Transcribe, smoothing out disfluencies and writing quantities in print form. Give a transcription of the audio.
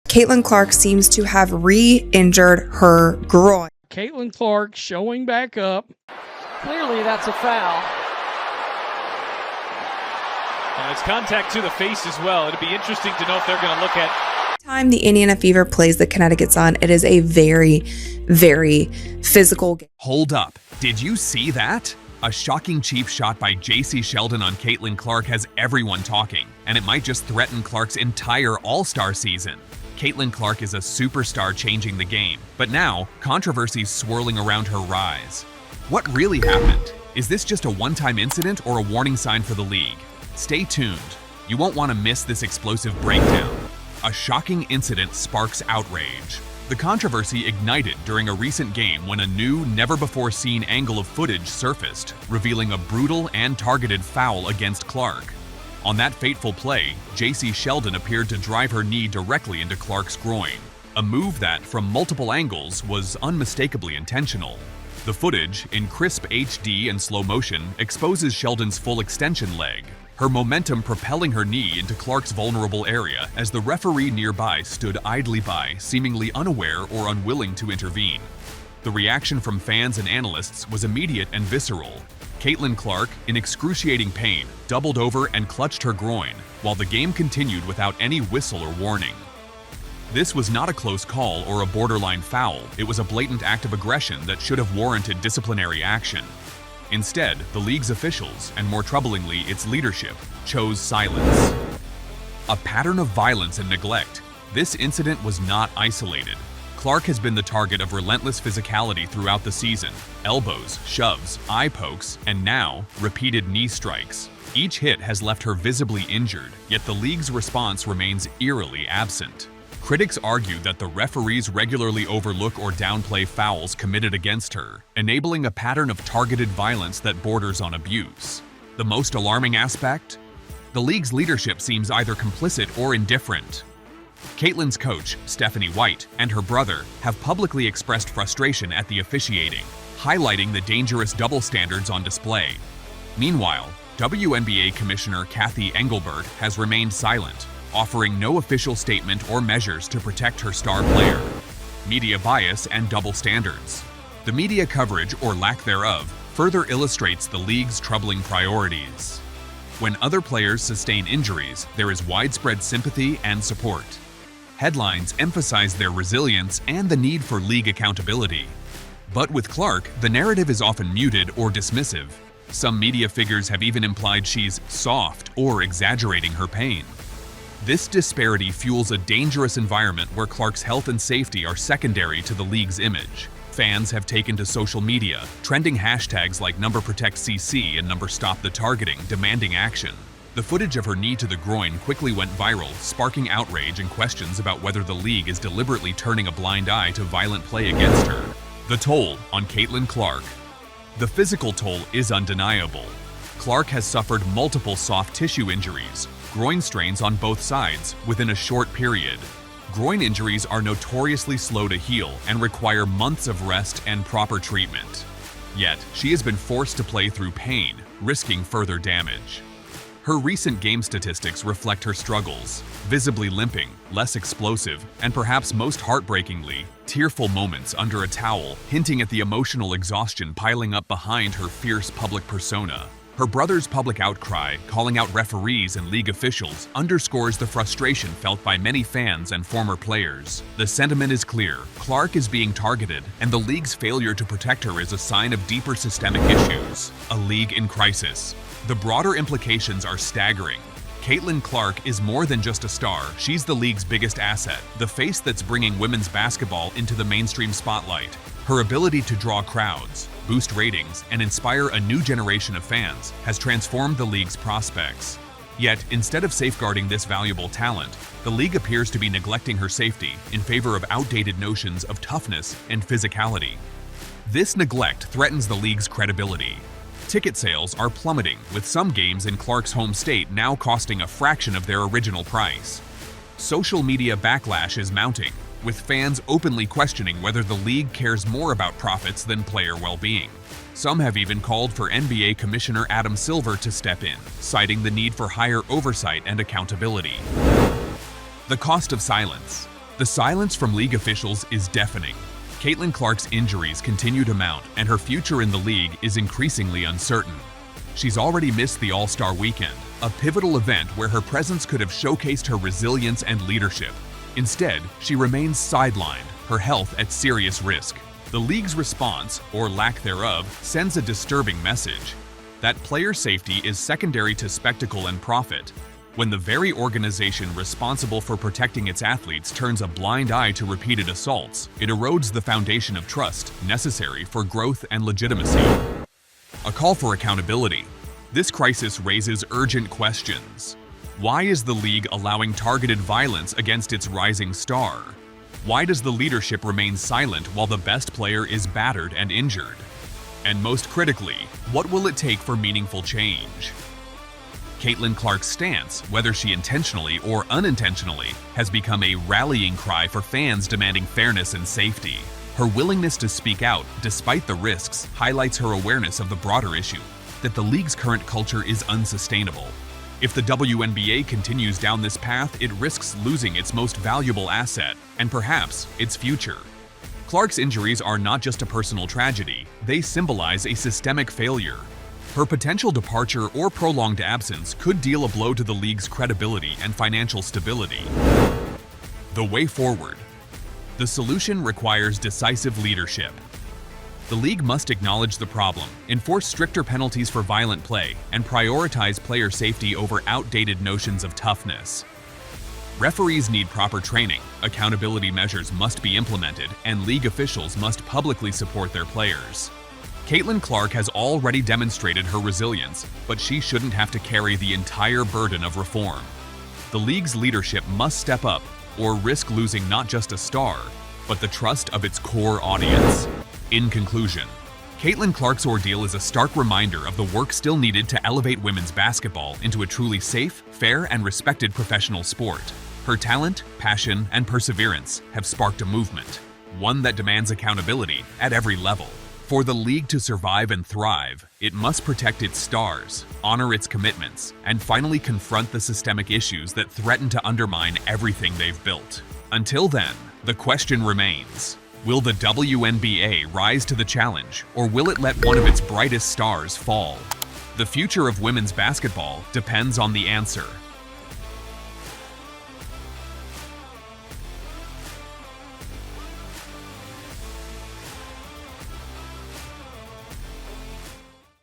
Caitlin Clark seems to have re-injured her groin. Caitlin Clark showing back up. Clearly that's a foul. And it's contact to the face as well. It'd be interesting to know if they're going to look at. Time the Indiana Fever plays the Connecticut Sun, it is a very, very physical game. Hold up. Did you see that? A shocking cheap shot by J.C. Sheldon on Caitlin Clark has everyone talking, and it might just threaten Clark's entire All-Star season. Caitlin Clark is a superstar changing the game, but now controversies swirling around her rise. What really happened? Is this just a one-time incident or a warning sign for the league? Stay tuned. You won't want to miss this explosive breakdown. A shocking incident sparks outrage. The controversy ignited during a recent game when a new, never-before-seen angle of footage surfaced, revealing a brutal and targeted foul against Clark. On that fateful play, J.C. Sheldon appeared to drive her knee directly into Clark's groin, a move that, from multiple angles, was unmistakably intentional. The footage, in crisp HD and slow motion, exposes Sheldon's full extension leg, her momentum propelling her knee into Clark's vulnerable area as the referee nearby stood idly by, seemingly unaware or unwilling to intervene. The reaction from fans and analysts was immediate and visceral. Caitlin Clark, in excruciating pain, doubled over and clutched her groin, while the game continued without any whistle or warning. This was not a close call or a borderline foul, it was a blatant act of aggression that should have warranted disciplinary action. Instead, the league's officials, and more troublingly, its leadership, chose silence. A pattern of violence and neglect. This incident was not isolated. Clark has been the target of relentless physicality throughout the season. Elbows, shoves, eye pokes, and now, repeated knee strikes. Each hit has left her visibly injured, yet the league's response remains eerily absent. Critics argue that the referees regularly overlook or downplay fouls committed against her, enabling a pattern of targeted violence that borders on abuse. The most alarming aspect? The league's leadership seems either complicit or indifferent. Caitlin's coach, Stephanie White, and her brother have publicly expressed frustration at the officiating, highlighting the dangerous double standards on display. Meanwhile, WNBA Commissioner Kathy Engelbert has remained silent, offering no official statement or measures to protect her star player. Media bias and double standards. The media coverage, or lack thereof, further illustrates the league's troubling priorities. When other players sustain injuries, there is widespread sympathy and support. Headlines emphasize their resilience and the need for league accountability. But with Clark, the narrative is often muted or dismissive. Some media figures have even implied she's soft or exaggerating her pain. This disparity fuels a dangerous environment where Clark's health and safety are secondary to the league's image. Fans have taken to social media, trending hashtags like #ProtectCC and #StopTheTargeting, demanding action. The footage of her knee to the groin quickly went viral, sparking outrage and questions about whether the league is deliberately turning a blind eye to violent play against her. The toll on Caitlin Clark. The physical toll is undeniable. Clark has suffered multiple soft tissue injuries, groin strains on both sides, within a short period. Groin injuries are notoriously slow to heal and require months of rest and proper treatment. Yet, she has been forced to play through pain, risking further damage. Her recent game statistics reflect her struggles, visibly limping, less explosive, and perhaps most heartbreakingly, tearful moments under a towel, hinting at the emotional exhaustion piling up behind her fierce public persona. Her brother's public outcry, calling out referees and league officials, underscores the frustration felt by many fans and former players. The sentiment is clear: Clark is being targeted, and the league's failure to protect her is a sign of deeper systemic issues. A league in crisis. The broader implications are staggering. Caitlin Clark is more than just a star, she's the league's biggest asset, the face that's bringing women's basketball into the mainstream spotlight. Her ability to draw crowds, boost ratings, and inspire a new generation of fans has transformed the league's prospects. Yet, instead of safeguarding this valuable talent, the league appears to be neglecting her safety in favor of outdated notions of toughness and physicality. This neglect threatens the league's credibility. Ticket sales are plummeting, with some games in Clark's home state now costing a fraction of their original price. Social media backlash is mounting, with fans openly questioning whether the league cares more about profits than player well-being. Some have even called for NBA Commissioner Adam Silver to step in, citing the need for higher oversight and accountability. The cost of silence. The silence from league officials is deafening. Caitlin Clark's injuries continue to mount, and her future in the league is increasingly uncertain. She's already missed the All-Star Weekend, a pivotal event where her presence could have showcased her resilience and leadership. Instead, she remains sidelined, her health at serious risk. The league's response, or lack thereof, sends a disturbing message that player safety is secondary to spectacle and profit. When the very organization responsible for protecting its athletes turns a blind eye to repeated assaults, it erodes the foundation of trust necessary for growth and legitimacy. A call for accountability. This crisis raises urgent questions. Why is the league allowing targeted violence against its rising star? Why does the leadership remain silent while the best player is battered and injured? And most critically, what will it take for meaningful change? Caitlin Clark's stance, whether she intentionally or unintentionally, has become a rallying cry for fans demanding fairness and safety. Her willingness to speak out, despite the risks, highlights her awareness of the broader issue, that the league's current culture is unsustainable. If the WNBA continues down this path, it risks losing its most valuable asset, and perhaps its future. Clark's injuries are not just a personal tragedy, they symbolize a systemic failure. Her potential departure or prolonged absence could deal a blow to the league's credibility and financial stability. The way forward. The solution requires decisive leadership. The league must acknowledge the problem, enforce stricter penalties for violent play, and prioritize player safety over outdated notions of toughness. Referees need proper training, accountability measures must be implemented, and league officials must publicly support their players. Caitlin Clark has already demonstrated her resilience, but she shouldn't have to carry the entire burden of reform. The league's leadership must step up, or risk losing not just a star, but the trust of its core audience. In conclusion, Caitlin Clark's ordeal is a stark reminder of the work still needed to elevate women's basketball into a truly safe, fair, and respected professional sport. Her talent, passion, and perseverance have sparked a movement, one that demands accountability at every level. For the league to survive and thrive, it must protect its stars, honor its commitments, and finally confront the systemic issues that threaten to undermine everything they've built. Until then, the question remains: will the WNBA rise to the challenge, or will it let one of its brightest stars fall? The future of women's basketball depends on the answer.